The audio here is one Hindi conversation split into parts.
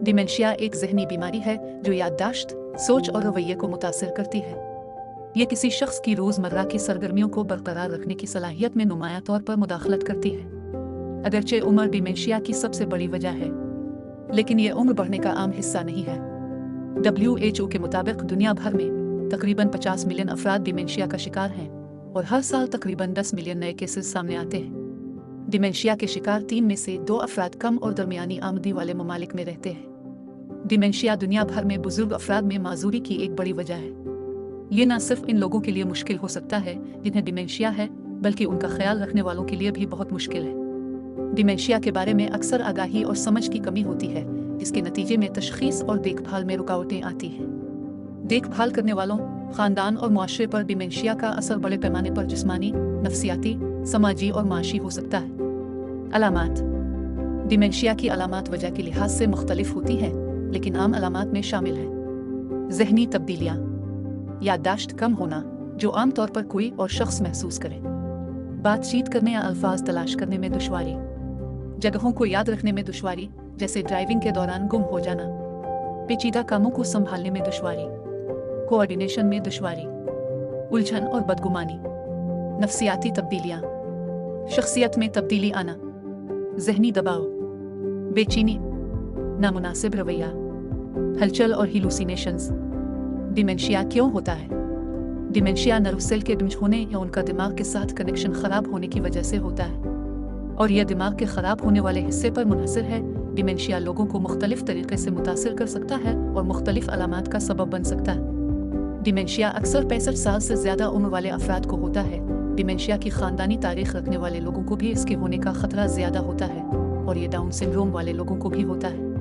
डिमेंशिया एक जहनी बीमारी है जो याददाश्त, सोच और रवैये को मुतासिर करती है। ये किसी शख्स की रोज़मर्रा की सरगर्मियों को बरकरार रखने की सलाहियत में नुमाया तौर पर मुदाखलत करती है। अगरचे उम्र डिमेंशिया की सबसे बड़ी वजह है, लेकिन ये उम्र बढ़ने का आम हिस्सा नहीं है। WHO के मुताबिक दुनिया भर में तकरीबन 50 मिलियन अफराद डिमेंशिया का शिकार हैं और हर साल तकरीबन 10 मिलियन नए केसेस सामने आते हैं। डिमेंशिया के शिकार 3 में से 2 अफराद कम और दरमियानी आमदनी वाले ममालिक में रहते हैं। डिमेंशिया दुनिया भर में बुजुर्ग अफराद में माजूरी की एक बड़ी वजह है। ये न सिर्फ इन लोगों के लिए मुश्किल हो सकता है जिन्हें डिमेंशिया है, बल्कि उनका ख्याल रखने वालों के लिए भी बहुत मुश्किल है। डिमेंशिया के बारे में अक्सर आगाही और समझ की कमी होती है, जिसके नतीजे में तशखीस और देखभाल में रुकावटें आती हैं। देखभाल करने वालों, खानदान और मुआशरे पर डिमेंशिया का असर बड़े पैमाने पर जिस्मानी, नफ्सियाती, समाजी और माशी हो सकता है। अलामात। डिमेंशिया की अलामात वजह के लिहाज से मुख्तलिफ होती हैं, लेकिन आम अलामात में शामिल हैं जहनी तब्दीलियाँ, याददाश्त कम होना जो आम तौर पर कोई और शख्स महसूस करे, बातचीत करने या अल्फाज तलाश करने में दुश्वारी, जगहों को याद रखने में दुश्वारी जैसे ड्राइविंग के दौरान गुम हो जाना, पेचीदा कामों को संभालने में दुश्वारी, कोऑर्डिनेशन में दुश्वारी, उलझन और बदगुमानी। नफ्सियाती तब्दीलियाँ, शख्सियत में तब्दीली आना, जहनी दबाव, बेचैनी, नामुनासिब रवैया, हलचल और हिलुसिनेशंस। डिमेंशिया क्यों होता है? डिमेंशिया नर्व सेल के डैमेज होने या उनका दिमाग के साथ कनेक्शन खराब होने की वजह से होता है, और यह दिमाग के खराब होने वाले हिस्से पर मुनहसर है। डिमेंशिया लोगों को मुख्तलिफ तरीके से मुतासिर कर सकता है और मुख्तलिफ अलामात का सबब बन सकता है। डिमेंशिया अक्सर 65 साल से ज़्यादा उम्र वाले अफराद को होता है। डिमेंशिया की ख़ानदानी तारीख रखने वाले लोगों को भी इसके होने का खतरा ज़्यादा होता है, और ये डाउन सिंड्रोम वाले लोगों को भी होता है।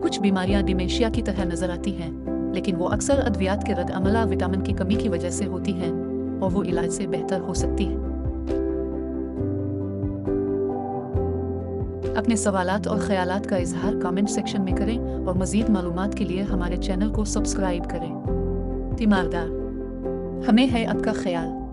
कुछ बीमारियां डिमेंशिया की तरह नजर आती हैं, लेकिन वो अक्सर अद्वियात के रद्द-अमल विटामिन की कमी की वजह से होती हैं और वो इलाज से बेहतर हो सकती है। अपने सवालात और ख्यालात का इजहार कमेंट सेक्शन में करें और मज़ीद मालूमात के लिए हमारे चैनल को सब्सक्राइब करें। तीमारदार, हमें है आपका ख्याल।